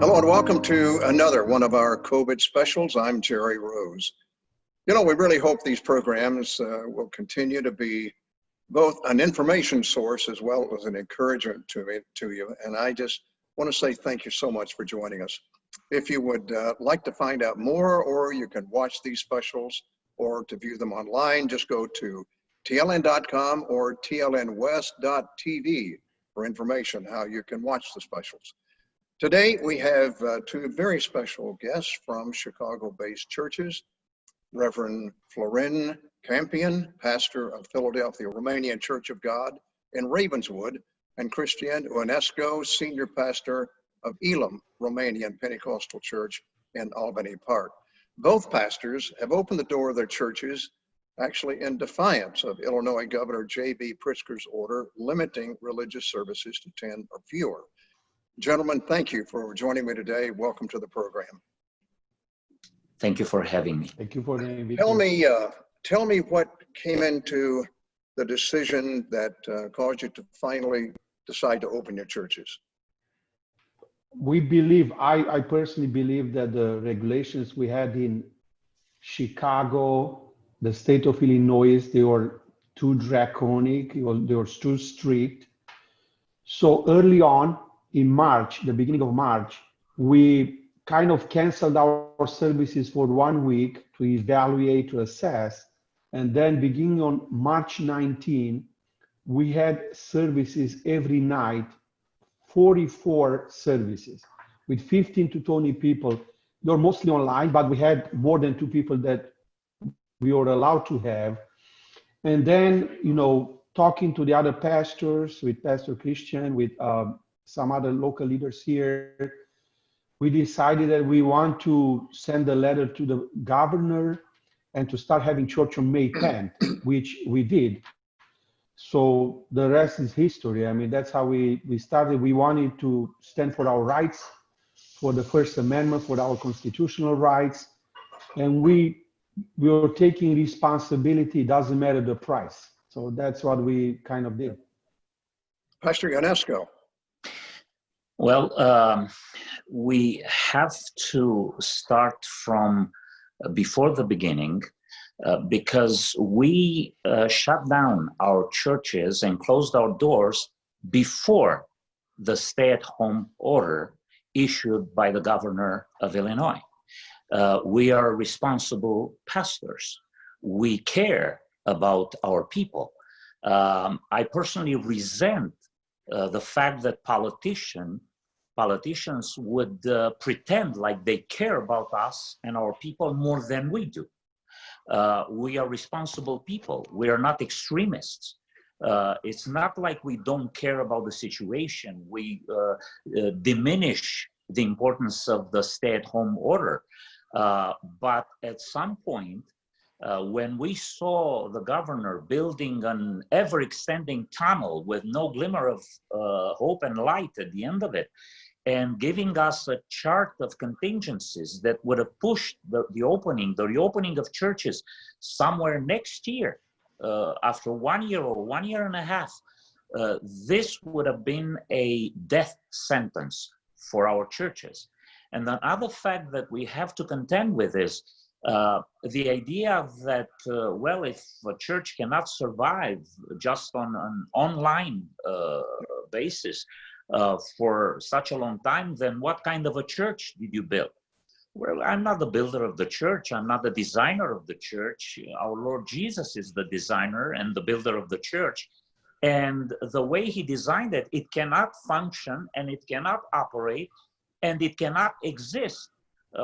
Hello and welcome to another one of our COVID specials. I'm Jerry Rose. You know, we really hope these programs will continue to be both an information source as well as an encouragement to you. And I just want to say thank you so much for joining us. If you would like to find out more, or you can watch these specials or to view them online, just go to TLN.com or TLNwest.tv for information how you can watch the specials. Today, we have two very special guests from Chicago-based churches, Reverend Florin, Cimpean, pastor of Philadelphia Romanian Church of God in Ravenswood, and Cristian, Ionescu, senior pastor of Elim, Romanian Pentecostal Church in Albany Park. Both pastors have opened the door of their churches actually in defiance of Illinois Governor J.B. Pritzker's order limiting religious services to 10 or fewer. Gentlemen, thank you for joining me today. Welcome to the program. Thank you for having me. Thank you for the invitation. Tell me what came into the decision that caused you to finally decide to open your churches. We believe, I personally believe that the regulations we had in Chicago, the state of Illinois, they were too draconic, they were too strict. So early on, in March, the beginning of March, we kind of canceled our services for 1 week to evaluate, to assess. And then beginning on March 19, we had services every night, 44 services with 15 to 20 people. They were mostly online, but we had more than 2 people that we were allowed to have. And then, you know, talking to the other pastors, with Pastor Cristian, with some other local leaders here, we decided that we want to send a letter to the governor and to start having church on May 10th, which we did. So the rest is history. I mean, that's how we started. We wanted to stand for our rights, for the First Amendment, for our constitutional rights. And we were taking responsibility, doesn't matter the price. So that's what we kind of did. Pastor Ionescu. Well, we have to start from before the beginning because we shut down our churches and closed our doors before the stay-at-home order issued by the governor of Illinois. We are responsible pastors. We care about our people. I personally resent the fact that politicians would pretend like they care about us and our people more than we do. We are responsible people. We are not extremists. It's not like we don't care about the situation. We diminish the importance of the stay-at-home order. But at some point, when we saw the governor building an ever-extending tunnel with no glimmer of hope and light at the end of it, and giving us a chart of contingencies that would have pushed the reopening of churches somewhere next year, after 1 year or 1 year and a half, this would have been a death sentence for our churches. And another fact that we have to contend with is the idea that, well, if a church cannot survive just on an online basis for such a long time, then what kind of a church did you build? Well, I'm not the builder of the church. I'm not the designer of the church. Our Lord Jesus is the designer and the builder of the church. And the way he designed it, it cannot function and it cannot operate and it cannot exist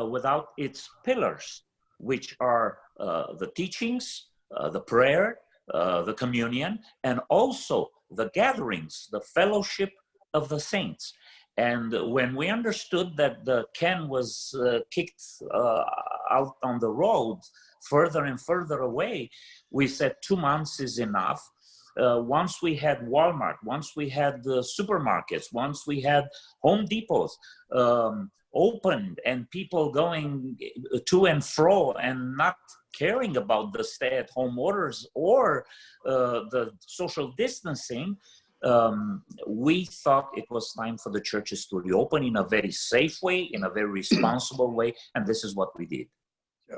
without its pillars, which are the teachings, the prayer, the communion, and also the gatherings, the fellowship of the saints. And when we understood that the can was kicked out on the road further and further away, we said 2 months is enough. Once we had Walmart, once we had the supermarkets, once we had Home Depots opened and people going to and fro and not caring about the stay-at-home orders or the social distancing, we thought it was time for the churches to reopen in a very safe way, in a very responsible way, and this is what we did. Yeah.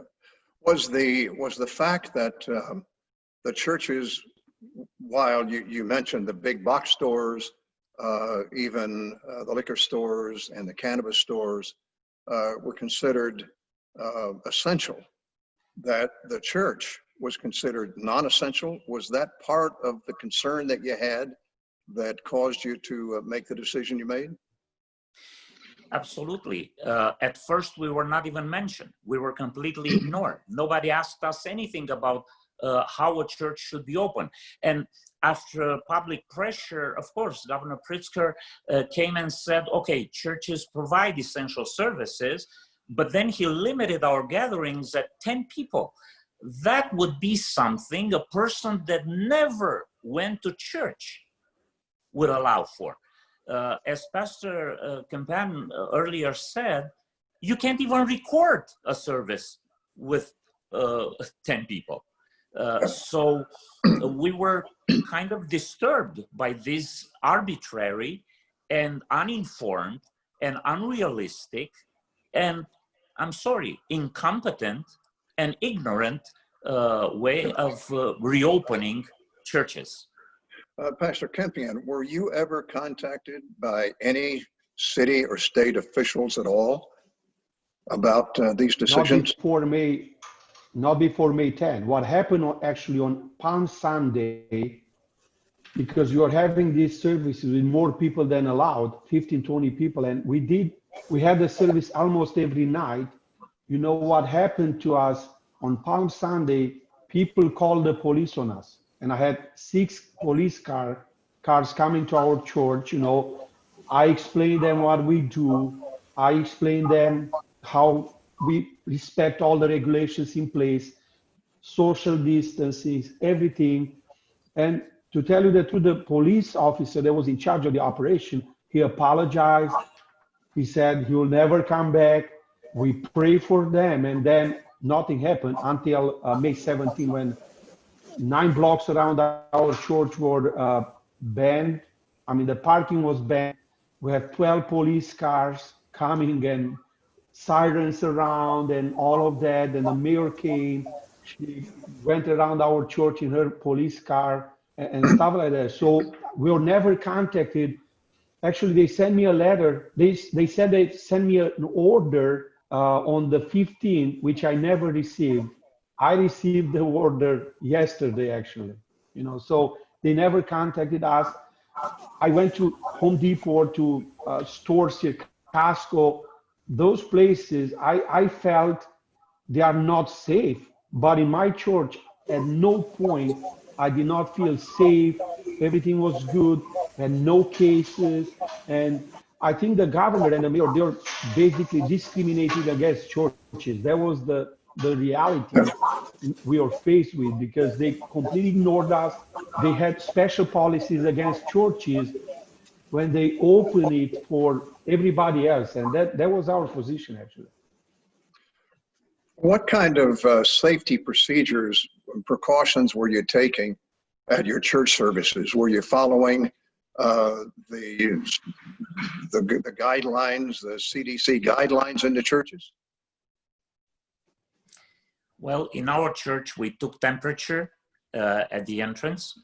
Was the fact that the churches, while you mentioned the big box stores, even the liquor stores and the cannabis stores were considered essential, that the church was considered non-essential? Was that part of the concern that you had that caused you to make the decision you made? Absolutely. At first, we were not even mentioned. We were completely ignored. Nobody asked us anything about how a church should be open. And after public pressure, of course, Governor Pritzker came and said, okay, churches provide essential services, but then he limited our gatherings at 10 people. That would be something a person that never went to church would allow for. As Pastor Cimpean earlier said, you can't even record a service with 10 people. So we were kind of disturbed by this arbitrary and uninformed and unrealistic and, I'm sorry, incompetent and ignorant way of reopening churches. Pastor Cimpean, were you ever contacted by any city or state officials at all about these decisions? Not before May 10. What happened actually on Palm Sunday, because you are having these services with more people than allowed, 15, 20 people, and we had the service almost every night. You know what happened to us on Palm Sunday? People called the police on us. And I had 6 police cars coming to our church. You know, I explained them what we do. I explained them how we respect all the regulations in place, social distances, everything. And to tell you the truth, the police officer that was in charge of the operation, he apologized. He said he will never come back. We pray for them. And then nothing happened until May 17, when 9 blocks around our church were banned. I mean, the parking was banned. We had 12 police cars coming and sirens around and all of that. And the mayor came. She went around our church in her police car and stuff like that. So we were never contacted. Actually, they sent me a letter. They said they sent me an order on the 15th, which I never received. I received the order yesterday, actually. You know, so they never contacted us. I went to Home Depot, to stores here, Costco. Those places, I felt they are not safe. But in my church, at no point I did not feel safe. Everything was good, and no cases. And I think the governor and the mayor, they're basically discriminating against churches. That was the reality we are faced with, because they completely ignored us. They had special policies against churches when they open it for everybody else. And that was our position, actually. What kind of safety procedures and precautions were you taking at your church services? Were you following the guidelines, the CDC guidelines in the churches? Well, in our church, we took temperature at the entrance.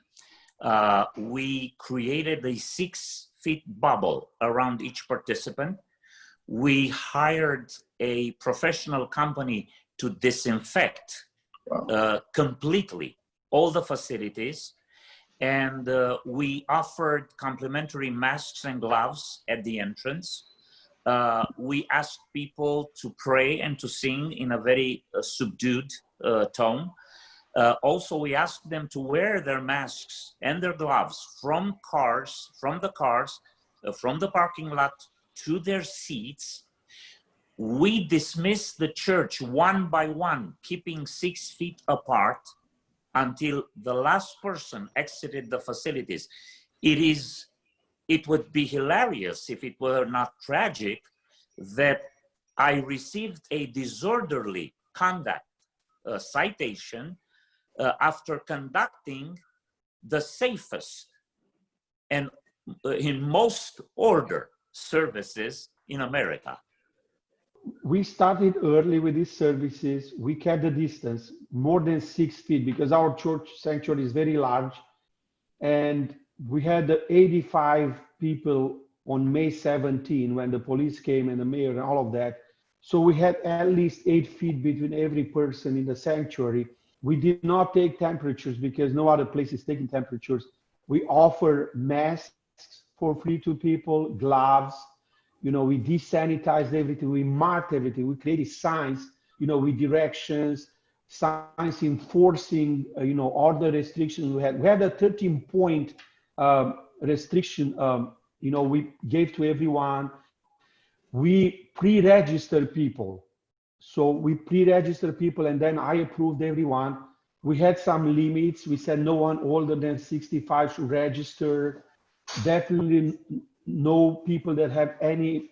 We created a 6-foot bubble around each participant. We hired a professional company to disinfect completely all the facilities. And we offered complimentary masks and gloves at the entrance. We asked people to pray and to sing in a very subdued tone. Also, we asked them to wear their masks and their gloves from the parking lot to their seats. We dismissed the church one by one, keeping 6 feet apart until the last person exited the facilities. It would be hilarious if it were not tragic that I received a disorderly conduct citation after conducting the safest and in most order services in America. We started early with these services. We kept the distance more than 6 feet because our church sanctuary is very large. And we had 85 people on May 17 when the police came and the mayor and all of that. So we had at least 8 feet between every person in the sanctuary. We did not take temperatures because no other place is taking temperatures. We offer masks for free to people, gloves. You know, we desanitized everything. We marked everything. We created signs, you know, with directions, signs enforcing, you know, all the restrictions we had. We had a 13-point restriction, you know, we gave to everyone. We pre-register people. So we pre-register people and then I approved everyone. We had some limits. We said no one older than 65 should register. Definitely no people that have any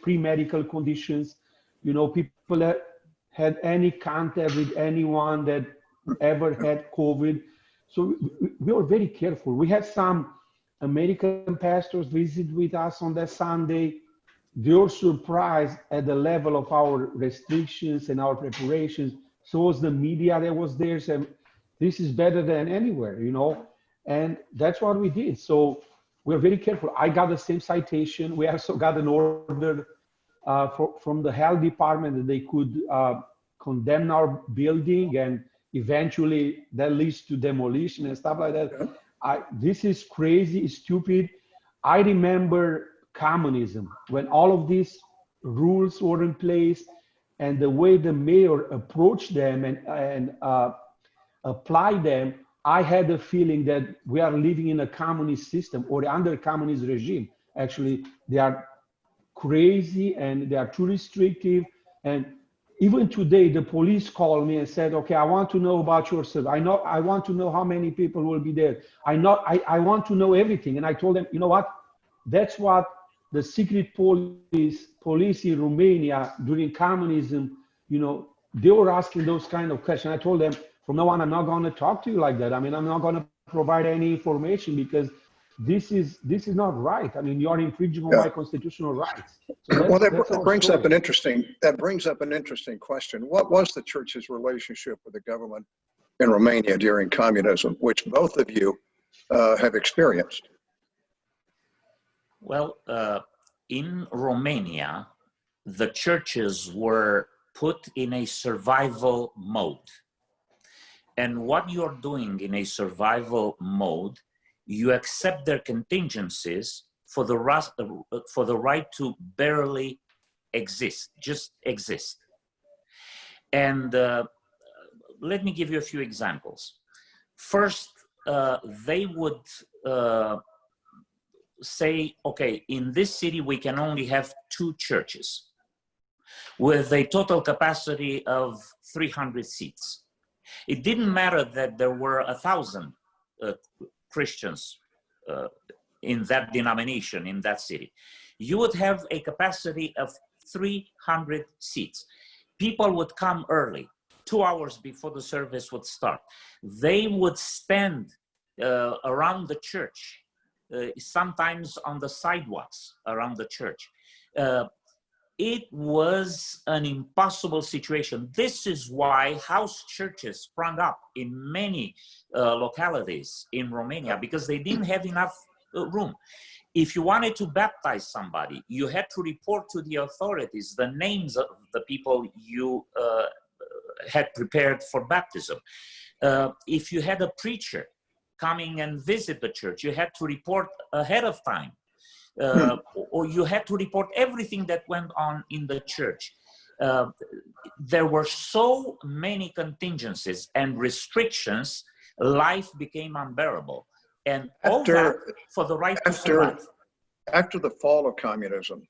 pre-medical conditions, you know, people that had any contact with anyone that ever had COVID. So we were very careful. We had some American pastors visit with us on that Sunday. They were surprised at the level of our restrictions and our preparations. So was the media that was there saying, this is better than anywhere, you know? And that's what we did. So we're very careful. I got the same citation. We also got an order from the health department that they could condemn our building, and eventually that leads to demolition and stuff like that. This is crazy, stupid. I remember communism, when all of these rules were in place and the way the mayor approached them and applied them, I had a feeling that we are living in a communist system or under a communist regime. Actually, they are crazy and they are too restrictive. And even today, the police called me and said, okay, I want to know about your service. I want to know how many people will be there. I want to know everything. And I told them, you know what? That's what the secret police in Romania during communism, you know, they were asking those kind of questions. I told them, from now on, I'm not going to talk to you like that. I mean, I'm not going to provide any information because this is not right. I mean, you are infringing on my constitutional rights. So well, that brings up an interesting question. What was the church's relationship with the government in Romania during communism, which both of you have experienced? Well, in Romania, the churches were put in a survival mode. And what you're doing in a survival mode, you accept their contingencies for the right to barely exist, just exist. And let me give you a few examples. First, they would say, okay, in this city, we can only have 2 churches with a total capacity of 300 seats. It didn't matter that there were 1,000 Christians in that denomination, in that city. You would have a capacity of 300 seats. People would come early, 2 hours before the service would start. They would stand around the church, sometimes on the sidewalks around the church. It was an impossible situation. This is why house churches sprung up in many localities in Romania, because they didn't have enough room. If you wanted to baptize somebody, you had to report to the authorities the names of the people you had prepared for baptism. If you had a preacher coming and visit the church, you had to report ahead of time. Or you had to report everything that went on in the church. There were so many contingencies and restrictions, life became unbearable. And all that for the right to survive. After the fall of communism,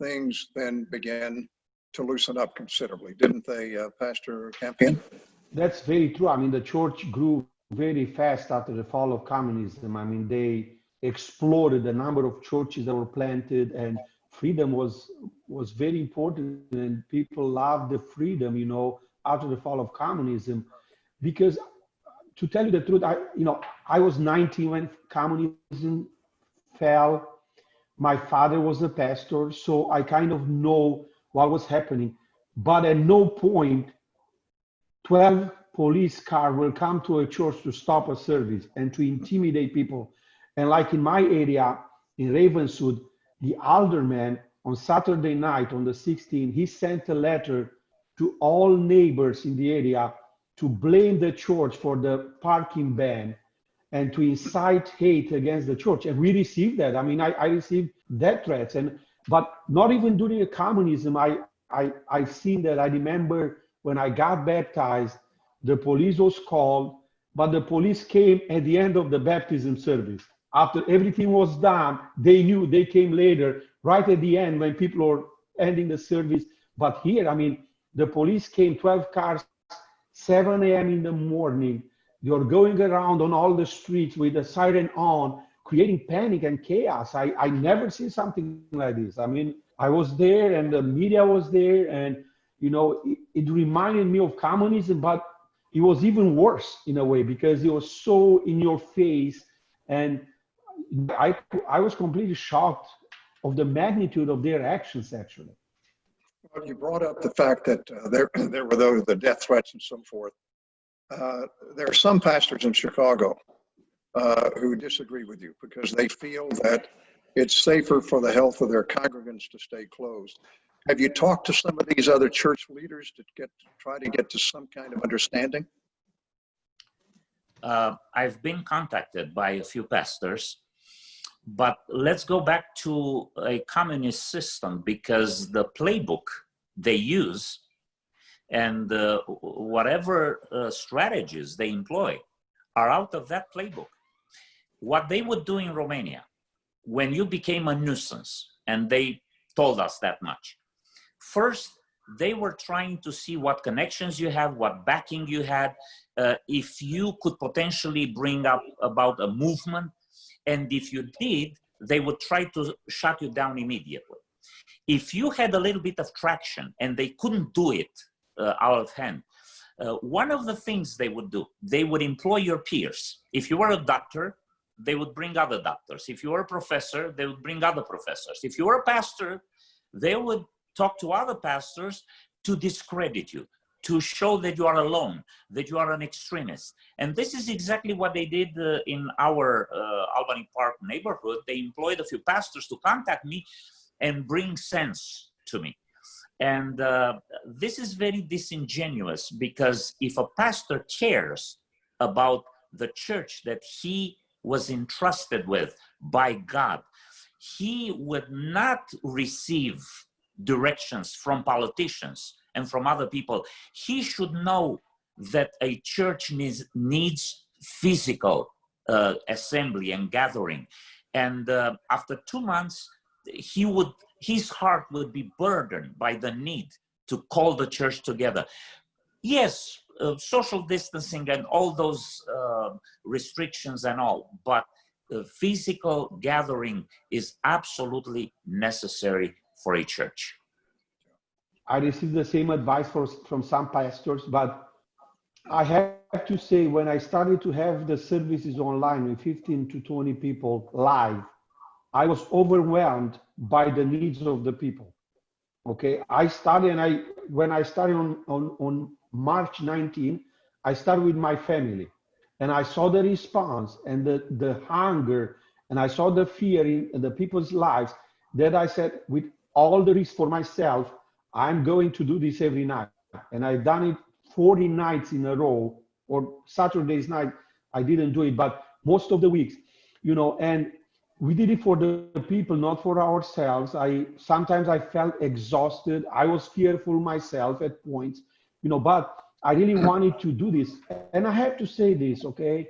things then began to loosen up considerably, didn't they, Pastor Cimpean? That's very true. I mean, the church grew very fast after the fall of communism. I mean, they exploded the number of churches that were planted, and freedom was very important, and people loved the freedom, you know, after the fall of communism. Because to tell you the truth, I was 19 when communism fell. My father was a pastor, so I kind of know what was happening. But at no point 12 police cars will come to a church to stop a service and to intimidate people. And like in my area, in Ravenswood, the alderman on Saturday night on the 16th, he sent a letter to all neighbors in the area to blame the church for the parking ban and to incite hate against the church. And we received that. I mean, I received death threats. But not even during the communism, I've seen that. I remember when I got baptized, the police was called, but the police came at the end of the baptism service. After everything was done, they knew, they came later, right at the end when people were ending the service. But here, I mean, the police came, 12 cars, 7 a.m. in the morning. You're going around on all the streets with the siren on, creating panic and chaos. I never see something like this. I mean, I was there and the media was there, and you know, it reminded me of communism, but it was even worse in a way because it was so in your face. And I was completely shocked of the magnitude of their actions, actually. Well, you brought up the fact that there were the death threats and so forth. There are some pastors in Chicago who disagree with you because they feel that it's safer for the health of their congregants to stay closed. Have you talked to some of these other church leaders to try to get to some kind of understanding? I've been contacted by a few pastors, but let's go back to a communist system, because the playbook they use and whatever strategies they employ are out of that playbook. What they would do in Romania, when you became a nuisance, and they told us that much, first, they were trying to see what connections you have, what backing you had, if you could potentially bring up about a movement. And if you did, they would try to shut you down immediately. If you had a little bit of traction and they couldn't do it out of hand, one of the things they would do, they would employ your peers. If you were a doctor, they would bring other doctors. If you were a professor, they would bring other professors. If you were a pastor, they would talk to other pastors to discredit you, to show that you are alone, that you are an extremist. And this is exactly what they did in our Albany Park neighborhood. They employed a few pastors to contact me and bring sense to me. And this is very disingenuous, because if a pastor cares about the church that he was entrusted with by God, he would not receive directions from politicians and from other people. He should know that a church needs physical assembly and gathering. And after 2 months, his heart would be burdened by the need to call the church together. Yes, social distancing and all those restrictions and all, but physical gathering is absolutely necessary for a church. I received the same advice from some pastors, but I have to say, when I started to have the services online with 15 to 20 people live, I was overwhelmed by the needs of the people. Okay, when I started on March 19, I started with my family, and I saw the response and the hunger, and I saw the fear in the people's lives, that I said, with all the risk for myself, I'm going to do this every night. And I've done it 40 nights in a row, or Saturday's night, I didn't do it, but most of the weeks, you know, and we did it for the people, not for ourselves. Sometimes I felt exhausted. I was fearful myself at points, you know, but I really wanted to do this. And I have to say this, okay?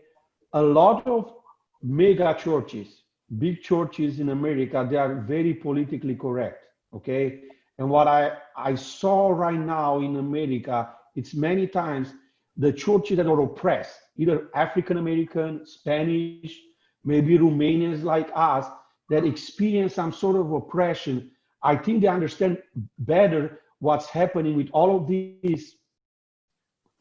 A lot of mega churches, big churches in America, they are very politically correct, okay? And what I saw right now in America, it's many times the churches that are oppressed, either African-American, Spanish, maybe Romanians like us, that experience some sort of oppression. I think they understand better what's happening with all of these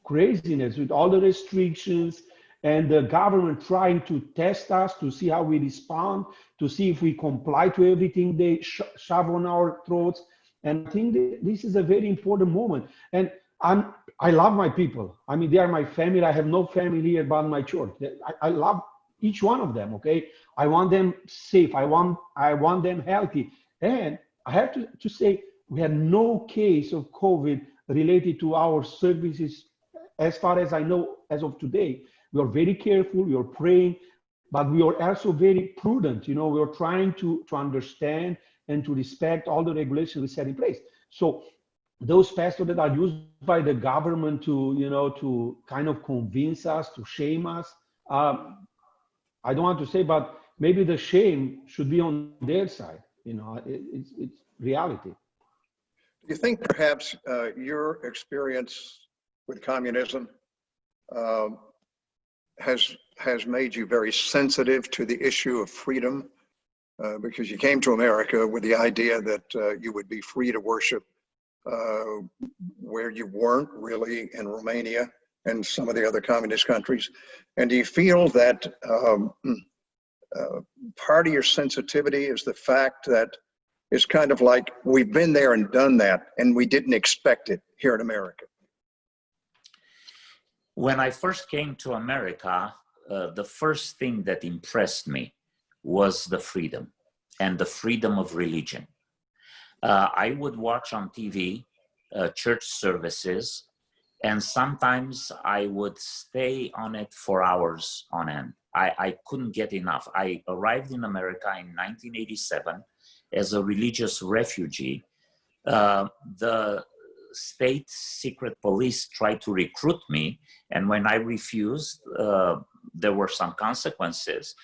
craziness, with all the restrictions and the government trying to test us to see how we respond, to see if we comply to everything they shove on our throats. And I think this is a very important moment. And I love my people. I mean, they are my family. I have no family here but my church. I love each one of them, okay? I want them safe. I want them healthy. And I have to say, we had no case of COVID related to our services, as far as I know, as of today. We are very careful, we are praying, but we are also very prudent. You know, we are trying to understand and to respect all the regulations we set in place. So those pastors that are used by the government to, you know, to kind of convince us, to shame us, I don't want to say, but maybe the shame should be on their side. You know, it's reality. Do you think perhaps your experience with communism has made you very sensitive to the issue of freedom? Because you came to America with the idea that you would be free to worship where you weren't really in Romania and some of the other communist countries. And do you feel that part of your sensitivity is the fact that it's kind of like we've been there and done that and we didn't expect it here in America? When I first came to America, the first thing that impressed me was the freedom and the freedom of religion. I would watch on TV church services, and sometimes I would stay on it for hours on end. I couldn't get enough. I arrived in America in 1987 as a religious refugee. The state secret police tried to recruit me, and when I refused, there were some consequences.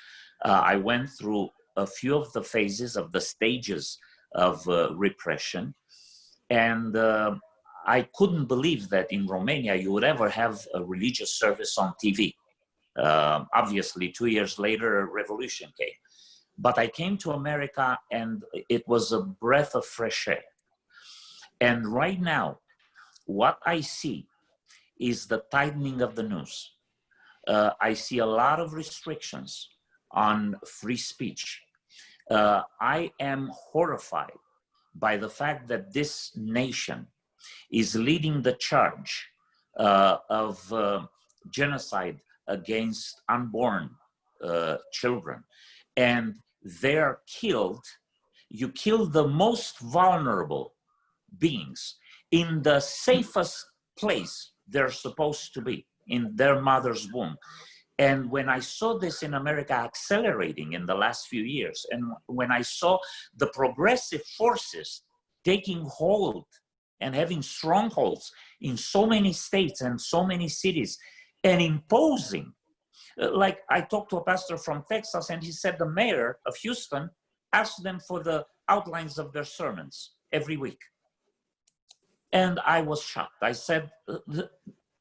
I went through a few of the phases of the stages of repression, and I couldn't believe that in Romania you would ever have a religious service on TV. Obviously, 2 years later, a revolution came. But I came to America and it was a breath of fresh air. And right now, what I see is the tightening of the noose. I see a lot of restrictions on free speech. I am horrified by the fact that this nation is leading the charge of genocide against unborn children. And they're killed. You kill the most vulnerable beings in the safest place they're supposed to be, in their mother's womb. And when I saw this in America accelerating in the last few years, and when I saw the progressive forces taking hold and having strongholds in so many states and so many cities and imposing, like I talked to a pastor from Texas and he said the mayor of Houston asked them for the outlines of their sermons every week. And I was shocked. I said,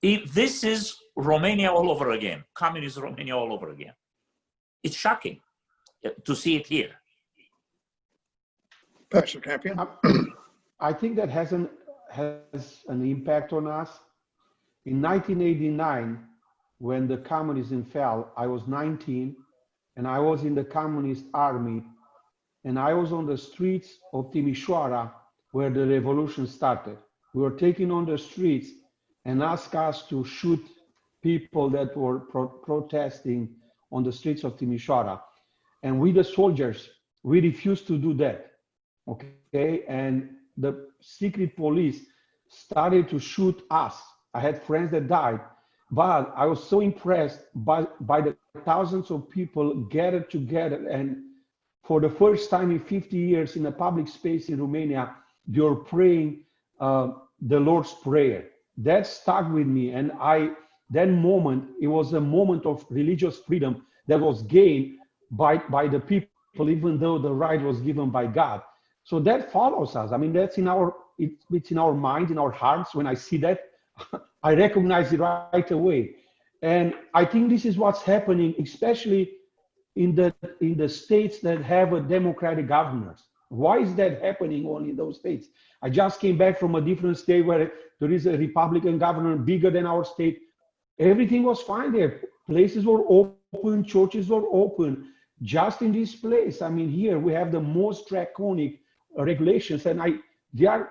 this is Romania all over again, communist Romania all over again. It's shocking to see it here. Pastor Cimpean? I think that has an impact on us. In 1989, when the communism fell, I was 19 and I was in the communist army, and I was on the streets of Timișoara where the revolution started. We were taken on the streets and asked us to shoot people that were protesting on the streets of Timișoara. And we, the soldiers, we refused to do that, okay? And the secret police started to shoot us. I had friends that died, but I was so impressed by the thousands of people gathered together, and for the first time in 50 years in a public space in Romania, you're praying the Lord's Prayer. That stuck with me, and that moment, it was a moment of religious freedom that was gained by the people, even though the right was given by God. So that follows us. I mean, that's it's in our mind, in our hearts. When I see that, I recognize it right away. And I think this is what's happening, especially in the states that have a democratic governors. Why is that happening only in those states? I just came back from a different state where there is a Republican governor bigger than our state. Everything was fine there. places were open, churches were open. Just in this place, I mean, here we have the most draconic regulations, and they are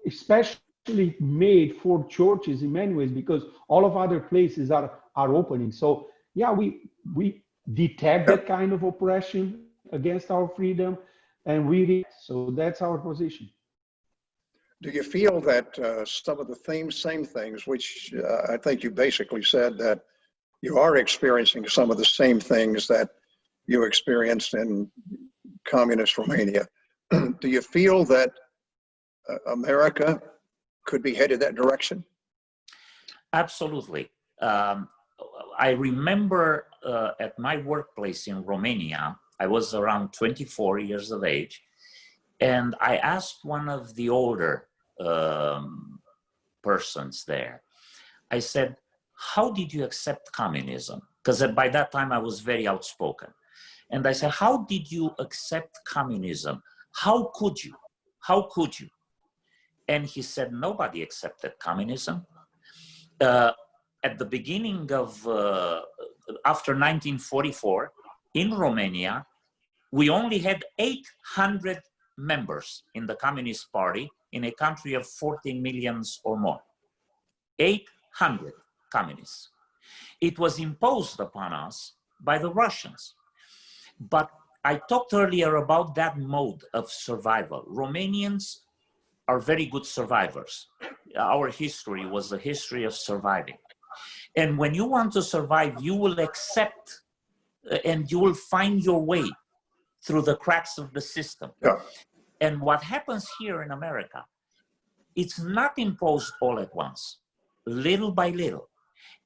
especially made for churches in many ways, because all of other places are opening. So yeah, we detect that kind of oppression against our freedom, and we react. So that's our position. Do you feel that some of the same things, which I think you basically said that you are experiencing some of the same things that you experienced in communist Romania, do you feel that America could be headed that direction? Absolutely. I remember at my workplace in Romania, I was around 24 years of age, and I asked one of the older persons there, I said, how did you accept communism? Because by that time I was very outspoken. And I said, how did you accept communism? How could you? How could you? And he said, nobody accepted communism. At the beginning of, after 1944, in Romania, we only had 800 members in the Communist Party in a country of 14 million or more. 800 communists. It was imposed upon us by the Russians. But I talked earlier about that mode of survival. Romanians are very good survivors. Our history was a history of surviving. And when you want to survive, you will accept and you will find your way through the cracks of the system. Yeah. And what happens here in America, it's not imposed all at once, little by little.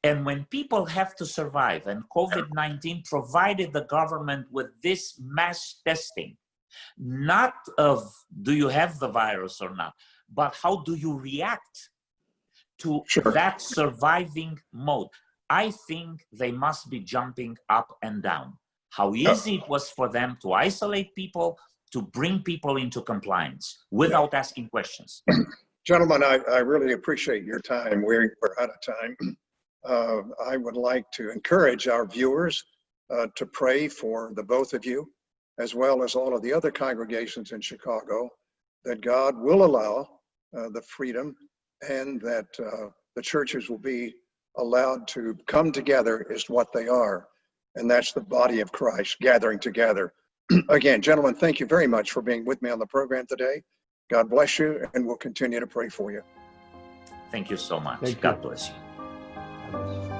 And when people have to survive, and COVID-19 provided the government with this mass testing, not of do you have the virus or not, but how do you react to that surviving mode. I think they must be jumping up and down. How easy it was for them to isolate people, to bring people into compliance without asking questions. Gentlemen, I really appreciate your time. We're out of time. I would like to encourage our viewers to pray for the both of you, as well as all of the other congregations in Chicago, that God will allow the freedom and that the churches will be allowed to come together as what they are. And that's the body of Christ gathering together. Again, gentlemen, thank you very much for being with me on the program today. God bless you, and we'll continue to pray for you. Thank you so much. God bless you.